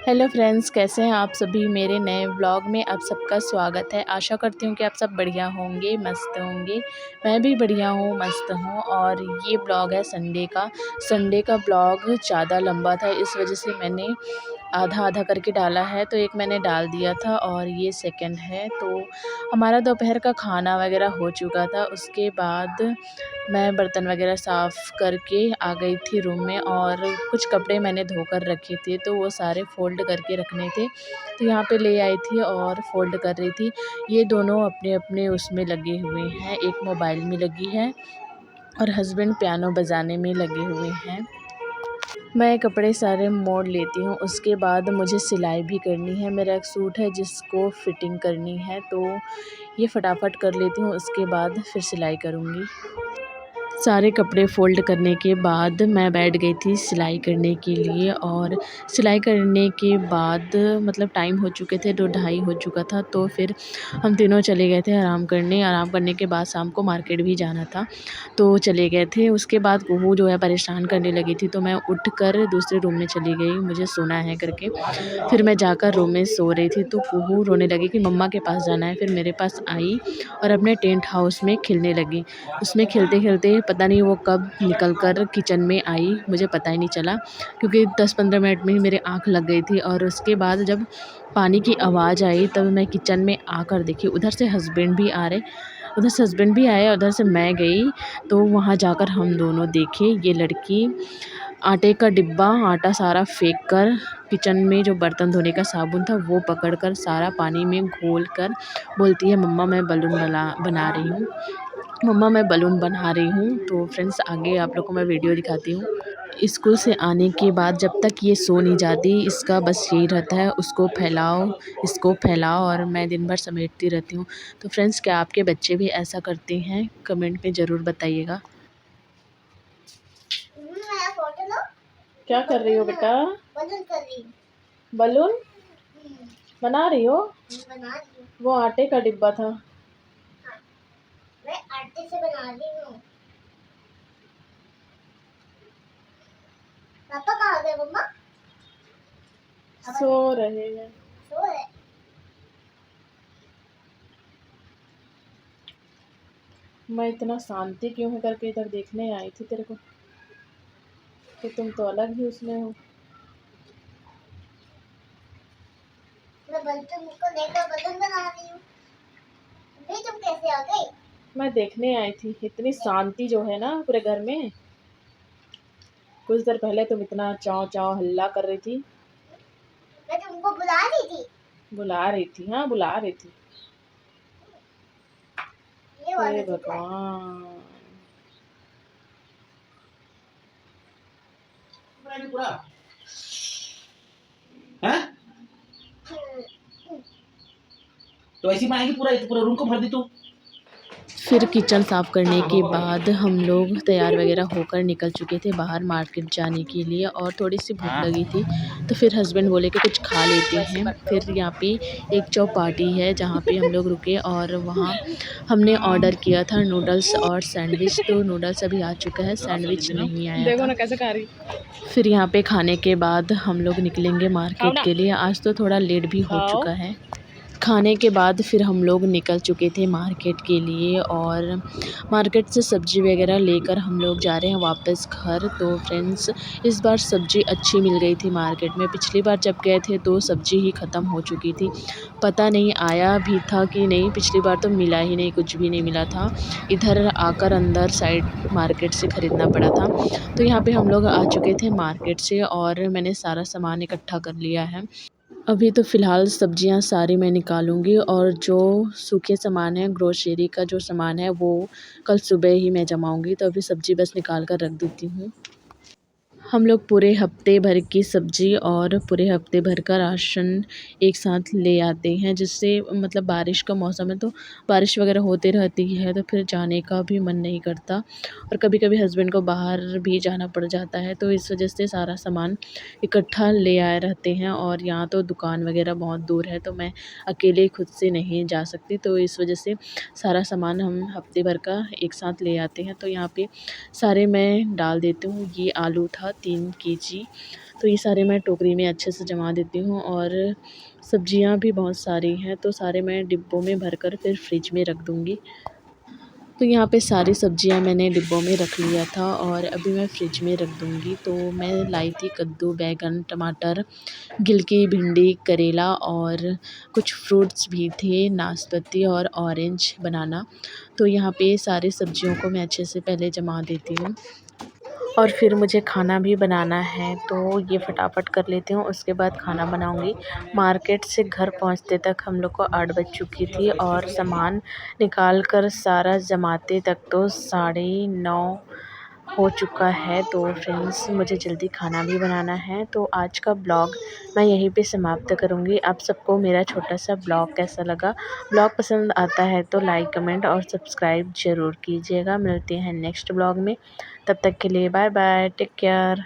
Hello friends, कैसे हैं आप सभी। मेरे नए व्लॉग में आप सबका स्वागत है। आशा करती हूँ कि आप सब बढ़िया होंगे, मस्त होंगे। मैं भी बढ़िया हूँ, मस्त हूँ। और ये ब्लॉग है संडे का ब्लॉग ज़्यादा लंबा था, इस वजह से मैंने आधा आधा करके डाला है। तो एक मैंने डाल दिया था और ये सेकंड है। तो हमारा दोपहर का खाना वगैरह हो चुका था। उसके बाद मैं बर्तन वगैरह साफ़ करके आ गई थी रूम में, और कुछ कपड़े मैंने धोकर रखे थे तो वो सारे फ़ोल्ड करके रखने थे, तो यहाँ पे ले आई थी और फ़ोल्ड कर रही थी। ये दोनों अपने अपने उसमें लगे हुए हैं, एक मोबाइल में लगी है और हस्बैंड पियानो बजाने में लगे हुए हैं। मैं कपड़े सारे मोड़ लेती हूँ, उसके बाद मुझे सिलाई भी करनी है। मेरा एक सूट है जिसको फ़िटिंग करनी है, तो ये फटाफट कर लेती हूँ, उसके बाद फिर सिलाई करूँगी। सारे कपड़े फ़ोल्ड करने के बाद मैं बैठ गई थी सिलाई करने के लिए, और सिलाई करने के बाद मतलब टाइम हो चुके थे, 2 ढाई हो चुका था। तो फिर हम तीनों चले गए थे आराम करने। आराम करने के बाद शाम को मार्केट भी जाना था, तो चले गए थे। उसके बाद कुहू जो है परेशान करने लगी थी, तो मैं उठकर दूसरे रूम में चली गई, मुझे सोना है करके। फिर मैं जाकर रूम में सो रही थी, तो कुहू रोने लगी कि मम्मा के पास जाना है। फिर मेरे पास आई और अपने टेंट हाउस में खेलने लगी। उसमें खेलते-खेलते पता नहीं वो कब निकल कर किचन में आई, मुझे पता ही नहीं चला, क्योंकि 10-15 मिनट में ही मेरी आँख लग गई थी। और उसके बाद जब पानी की आवाज़ आई तब मैं किचन में आकर देखी, उधर से हस्बैंड भी आ रहे, उधर से हस्बैंड भी आए, उधर से मैं गई। तो वहाँ जाकर हम दोनों देखे, ये लड़की आटे का डिब्बा, आटा सारा फेंक कर किचन में जो बर्तन धोने का साबुन था वो पकड़कर सारा पानी में घोल कर बोलती है, मम्मा मैं बलून बना रही हूँ, मम्मा मैं बलून बना रही हूँ। तो फ्रेंड्स, आगे आप लोग को मैं वीडियो दिखाती हूँ। स्कूल से आने के बाद जब तक ये सो नहीं जाती, इसका बस यही रहता है, उसको फैलाओ, इसको फैलाओ, और मैं दिन भर समेटती रहती हूँ। तो फ्रेंड्स, क्या आपके बच्चे भी ऐसा करते हैं? कमेंट में ज़रूर बताइएगा। क्या कर रही हो बेटा? बलून कर रही हूँ। बलून बना रही हो? बना रही हूँ। वो आटे का डिब्बा था। हाँ, मैं आटे से बना रही हूँ। पापा कहाँ गए मम्मा? सो रहे हैं। सो रहे। मैं इतना शांति क्यों है करके इधर देखने आई थी तेरे को, तो तुम तो अलग ही उसमें हो। मैं बलून को लेकर बलून बना रही हूँ। अभी तुम कैसे आ गई? मैं देखने आई थी, इतनी शांति जो है ना पूरे घर में। कुछ देर पहले तुम इतना चाव चाव हल्ला कर रही थी। मैं तुमको बुला रही थी। बुला रही थी? हाँ, बुला रही थी। ये हे वाला डिब्बा है। भगवान। पूरा हैं? तो ऐसी बनाएगी पूरा रूम को भर दी तू। फिर किचन साफ़ करने के बाद हम लोग तैयार वगैरह होकर निकल चुके थे बाहर मार्केट जाने के लिए, और थोड़ी सी भूख लगी थी, तो फिर हस्बैंड बोले कि कुछ खा लेते हैं। फिर यहाँ पे एक चौपाटी है जहाँ पे हम लोग रुके, और वहाँ हमने ऑर्डर किया था नूडल्स और सैंडविच। तो नूडल्स अभी आ चुका है, सैंडविच नहीं आया देखो था। ना कैसे खा रही। फिर यहाँ पे खाने के बाद हम लोग निकलेंगे खाओ मार्केट ना। के लिए। आज तो थोड़ा लेट भी हो खाओ। चुका है। खाने के बाद फिर हम लोग निकल चुके थे मार्केट के लिए, और मार्केट से सब्ज़ी वगैरह लेकर हम लोग जा रहे हैं वापस घर। तो फ्रेंड्स, इस बार सब्ज़ी अच्छी मिल गई थी मार्केट में। पिछली बार जब गए थे तो सब्ज़ी ही ख़त्म हो चुकी थी, पता नहीं आया भी था कि नहीं। पिछली बार तो मिला ही नहीं, कुछ भी नहीं मिला था। इधर आकर अंदर साइड मार्केट से ख़रीदना पड़ा था। तो यहाँ पे हम लोग आ चुके थे मार्केट से, और मैंने सारा सामान इकट्ठा कर लिया है। अभी तो फ़िलहाल सब्ज़ियाँ सारी मैं निकालूंगी, और जो सूखे सामान है, ग्रोसरी का जो सामान है, वो कल सुबह ही मैं जमाऊंगी। तो अभी सब्ज़ी बस निकाल कर रख देती हूँ। हम लोग पूरे हफ्ते भर की सब्ज़ी और पूरे हफ्ते भर का राशन एक साथ ले आते हैं, जिससे मतलब बारिश का मौसम है तो बारिश वगैरह होती रहती है, तो फिर जाने का भी मन नहीं करता। और कभी-कभी हस्बैंड को बाहर भी जाना पड़ जाता है, तो इस वजह से सारा सामान इकट्ठा ले आए रहते हैं। और यहाँ तो दुकान वगैरह बहुत दूर है, तो मैं अकेले खुद से नहीं जा सकती, तो इस वजह से सारा सामान हम हफ्ते भर का एक साथ ले आते हैं। तो यहाँ पे सारे मैं डाल देती हूँ। ये आलू था 3 केजी, तो ये सारे मैं टोकरी में अच्छे से जमा देती हूँ। और सब्जियाँ भी बहुत सारी हैं, तो सारे मैं डिब्बों में भरकर फिर फ्रिज में रख दूँगी। तो यहाँ पे सारी सब्जियाँ मैंने डिब्बों में रख लिया था और अभी मैं फ्रिज में रख दूँगी। तो मैं लाई थी कद्दू, बैंगन, टमाटर, गिलकी, भिंडी, करेला और कुछ फ्रूट्स भी थे, नाशपाती और ऑरेंज, बनाना। तो यहाँ पे सारी सब्जियों को मैं अच्छे से पहले जमा देती हूँ और फिर मुझे खाना भी बनाना है, तो ये फटाफट कर लेती हूँ, उसके बाद खाना बनाऊँगी। मार्केट से घर पहुँचते तक हम लोग को 8 बज चुकी थी और सामान निकाल कर सारा जमाते तक तो 9:30 हो चुका है। तो फ्रेंड्स, मुझे जल्दी खाना भी बनाना है। तो आज का ब्लॉग मैं यहीं पे समाप्त करूँगी। आप सबको मेरा छोटा-सा ब्लॉग कैसा लगा? ब्लॉग पसंद आता है तो लाइक, कमेंट और सब्सक्राइब ज़रूर कीजिएगा। मिलते हैं नेक्स्ट ब्लॉग में। तब तक के लिए बाय बाय, टेक केयर।